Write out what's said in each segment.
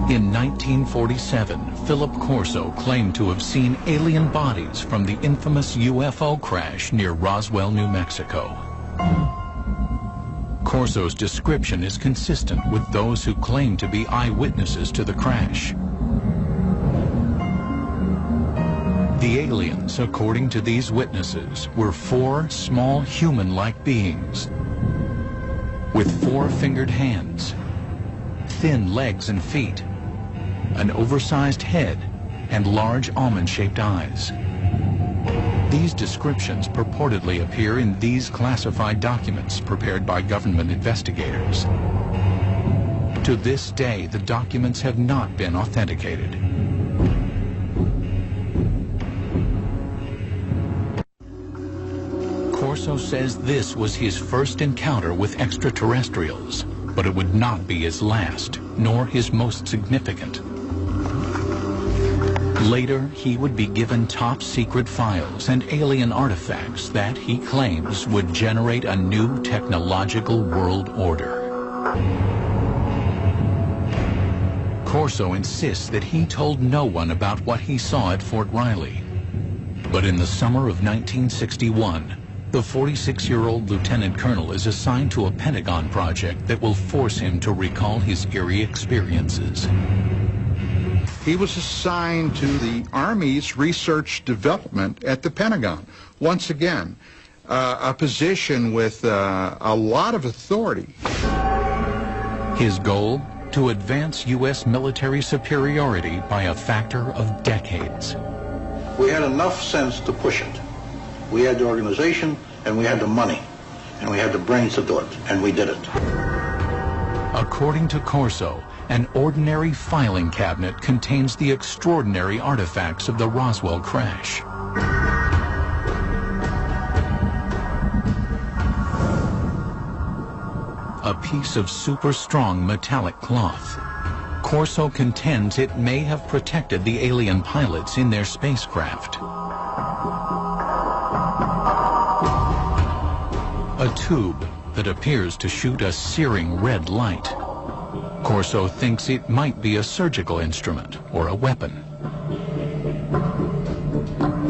In 1947, Philip Corso claimed to have seen alien bodies from the infamous UFO crash near Roswell, New Mexico. Corso's description is consistent with those who claim to be eyewitnesses to the crash. The aliens, according to these witnesses, were 4 small human-like beings with 4-fingered hands, thin legs and feet, an oversized head, and large almond-shaped eyes. These descriptions purportedly appear in these classified documents prepared by government investigators. To this day, the documents have not been authenticated. Corso says this was his first encounter with extraterrestrials, but it would not be his last, nor his most significant. Later, he would be given top-secret files and alien artifacts that, he claims, would generate a new technological world order. Corso insists that he told no one about what he saw at Fort Riley. But in the summer of 1961, the 46-year-old lieutenant colonel is assigned to a Pentagon project that will force him to recall his eerie experiences. He was assigned to the Army's research development at the Pentagon. Once again, a position with a lot of authority. His goal? To advance U.S. military superiority by a factor of decades. We had enough sense to push it. We had the organization, and we had the money, and we had the brains to do it, and we did it. According to Corso, an ordinary filing cabinet contains the extraordinary artifacts of the Roswell crash. A piece of super strong metallic cloth. Corso contends it may have protected the alien pilots in their spacecraft. A tube that appears to shoot a searing red light. Corso thinks it might be a surgical instrument or a weapon.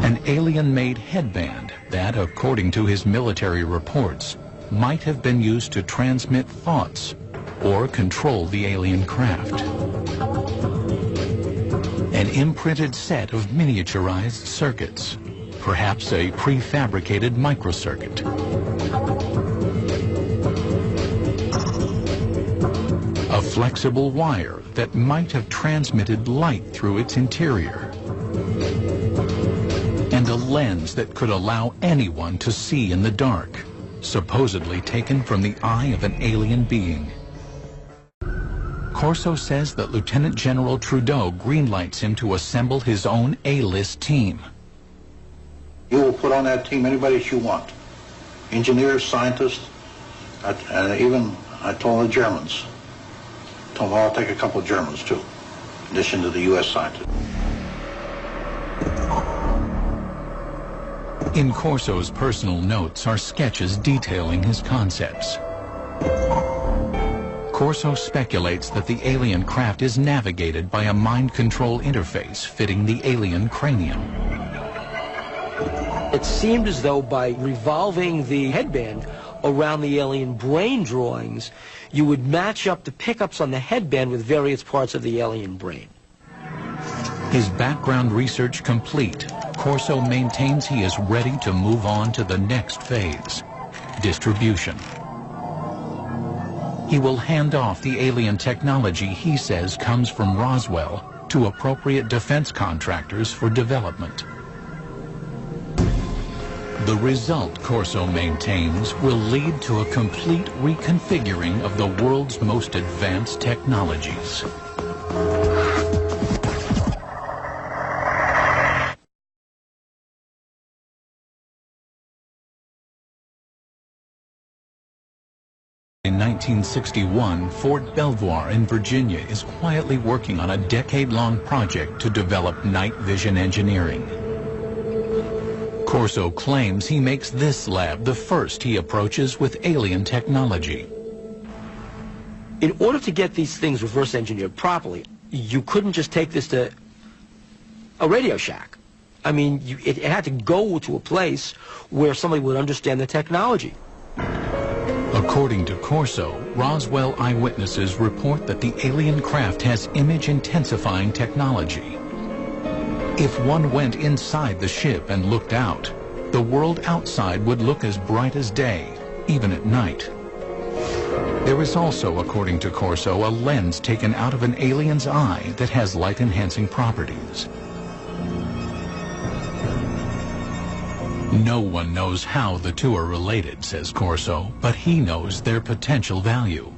An alien-made headband that, according to his military reports, might have been used to transmit thoughts or control the alien craft. An imprinted set of miniaturized circuits, perhaps a prefabricated microcircuit. A flexible wire that might have transmitted light through its interior. And a lens that could allow anyone to see in the dark, supposedly taken from the eye of an alien being. Corso says that Lieutenant General Trudeau greenlights him to assemble his own A-list team. You will put on that team anybody that you want. Engineers, scientists, and even I told the Germans. I told them I'll take a couple of Germans too, in addition to the U.S. scientists. In Corso's personal notes are sketches detailing his concepts. Corso speculates that the alien craft is navigated by a mind control interface fitting the alien cranium. It seemed as though by revolving the headband around the alien brain drawings, you would match up the pickups on the headband with various parts of the alien brain. His background research complete, Corso maintains he is ready to move on to the next phase, distribution. He will hand off the alien technology he says comes from Roswell to appropriate defense contractors for development. The result, Corso maintains, will lead to a complete reconfiguring of the world's most advanced technologies. In 1961, Fort Belvoir in Virginia is quietly working on a decade-long project to develop night vision engineering. Corso claims he makes this lab the first he approaches with alien technology. In order to get these things reverse engineered properly, you couldn't just take this to a Radio Shack. I mean, it had to go to a place where somebody would understand the technology. According to Corso, Roswell eyewitnesses report that the alien craft has image-intensifying technology. If one went inside the ship and looked out, the world outside would look as bright as day, even at night. There is also, according to Corso, a lens taken out of an alien's eye that has light-enhancing properties. No one knows how the two are related, says Corso, but he knows their potential value.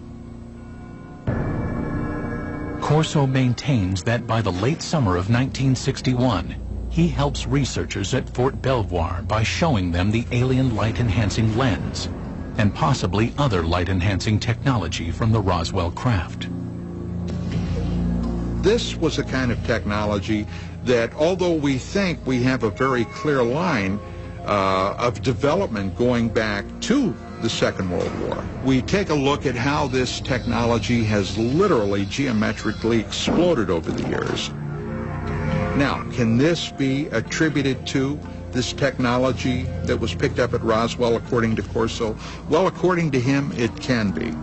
Corso maintains that by the late summer of 1961, he helps researchers at Fort Belvoir by showing them the alien light-enhancing lens and possibly other light-enhancing technology from the Roswell craft. This was a kind of technology that, although we think we have a very clear line of development going back to the Second World War, we take a look at how this technology has literally geometrically exploded over the years. Now, can this be attributed to this technology that was picked up at Roswell, according to Corso? Well, according to him, it can be.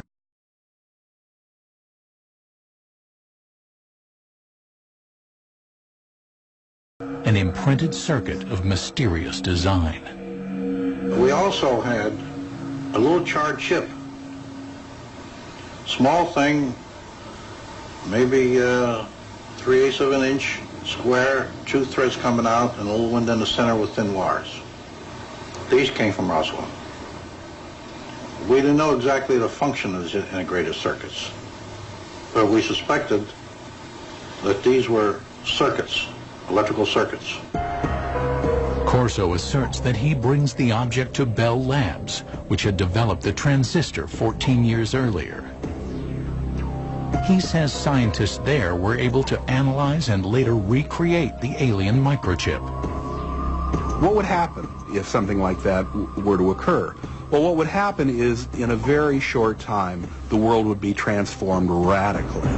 An imprinted circuit of mysterious design. We also had a little charred chip. Small thing, maybe 3/8 of an inch square, two threads coming out, and a little one in the center with thin wires. These came from Roswell. We didn't know exactly the function of these integrated circuits, but we suspected that these were circuits, electrical circuits. Corso asserts that he brings the object to Bell Labs, which had developed the transistor 14 years earlier. He says scientists there were able to analyze and later recreate the alien microchip. What would happen if something like that were to occur? Well, what would happen is, in a very short time, the world would be transformed radically.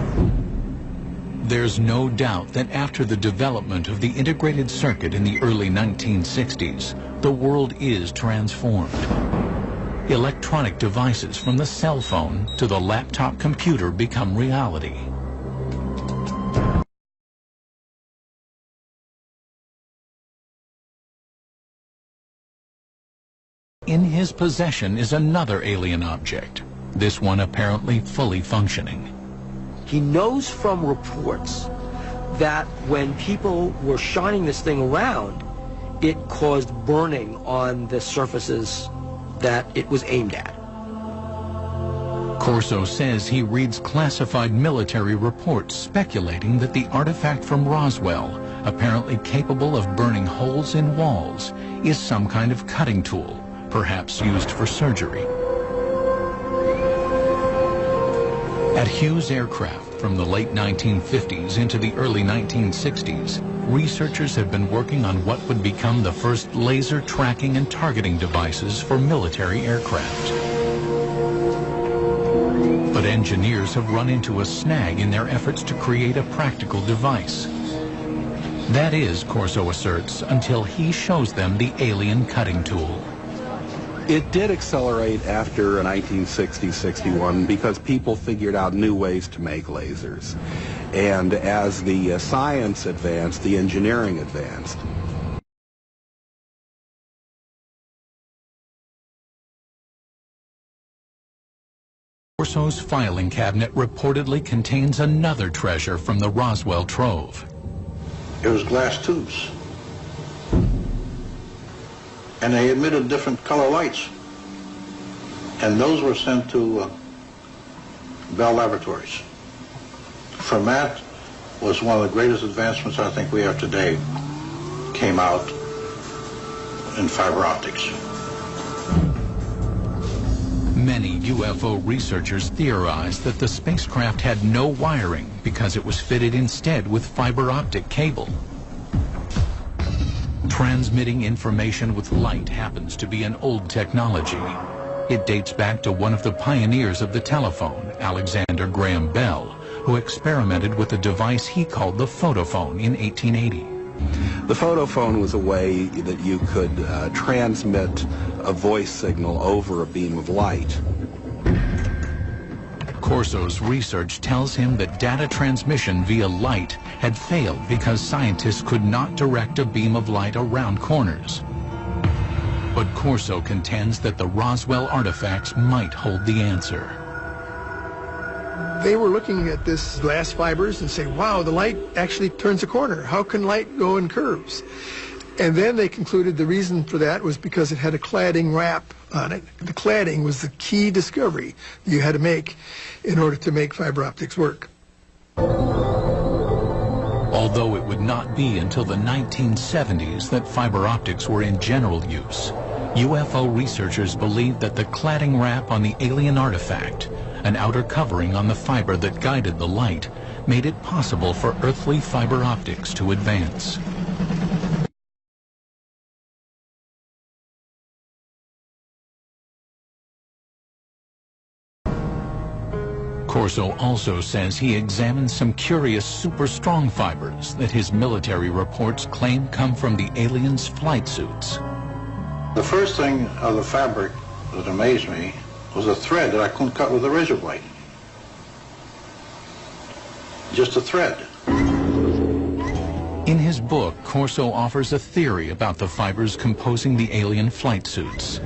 There's no doubt that after the development of the integrated circuit in the early 1960s, the world is transformed. Electronic devices from the cell phone to the laptop computer become reality. In his possession is another alien object, this one apparently fully functioning. He knows from reports that when people were shining this thing around, it caused burning on the surfaces that it was aimed at. Corso says he reads classified military reports speculating that the artifact from Roswell, apparently capable of burning holes in walls, is some kind of cutting tool, perhaps used for surgery. At Hughes Aircraft, from the late 1950s into the early 1960s, researchers have been working on what would become the first laser tracking and targeting devices for military aircraft. But engineers have run into a snag in their efforts to create a practical device. That is, Corso asserts, until he shows them the alien cutting tool. It did accelerate after 1960-61 because people figured out new ways to make lasers. And as the science advanced, the engineering advanced. Corso's filing cabinet reportedly contains another treasure from the Roswell trove. It was glass tubes, and they emitted different color lights, and those were sent to Bell Laboratories. From that was one of the greatest advancements I think we have today, came out in fiber optics. Many UFO researchers theorize that the spacecraft had no wiring because it was fitted instead with fiber optic cable. Transmitting information with light happens to be an old technology. It dates back to one of the pioneers of the telephone, Alexander Graham Bell, who experimented with a device he called the photophone in 1880. The photophone was a way that you could transmit a voice signal over a beam of light. Corso's research tells him that data transmission via light had failed because scientists could not direct a beam of light around corners. But Corso contends that the Roswell artifacts might hold the answer. They were looking at this glass fibers and saying, wow, the light actually turns a corner. How can light go in curves? And then they concluded the reason for that was because it had a cladding wrap on it. The cladding was the key discovery you had to make in order to make fiber optics work. Although it would not be until the 1970s that fiber optics were in general use, UFO researchers believed that the cladding wrap on the alien artifact, an outer covering on the fiber that guided the light, made it possible for earthly fiber optics to advance. Corso also says he examined some curious super strong fibers that his military reports claim come from the aliens' flight suits. The first thing of the fabric that amazed me was a thread that I couldn't cut with a razor blade. Just a thread. In his book, Corso offers a theory about the fibers composing the alien flight suits.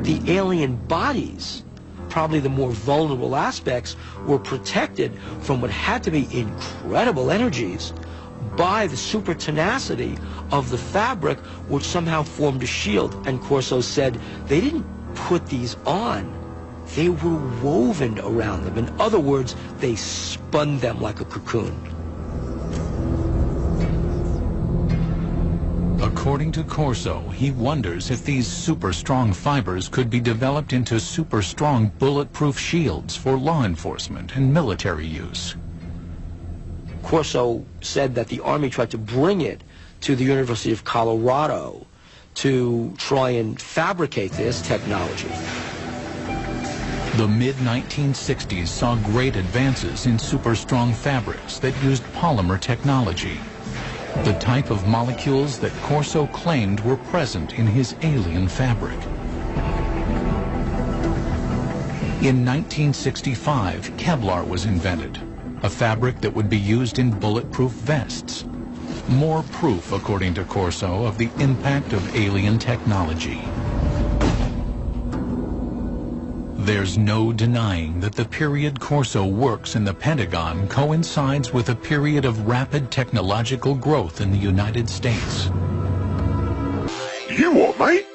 The alien bodies, probably the more vulnerable aspects, were protected from what had to be incredible energies by the super tenacity of the fabric, which somehow formed a shield. And Corso said they didn't put these on, they were woven around them. In other words, they spun them like a cocoon. According to Corso, he wonders if these super strong fibers could be developed into super strong bulletproof shields for law enforcement and military use. Corso said that the Army tried to bring it to the University of Colorado to try and fabricate this technology. The mid-1960s saw great advances in super strong fabrics that used polymer technology, the type of molecules that Corso claimed were present in his alien fabric. In 1965, Kevlar was invented, a fabric that would be used in bulletproof vests. More proof, according to Corso, of the impact of alien technology. There's no denying that the period Corso works in the Pentagon coincides with a period of rapid technological growth in the United States. You what, mate?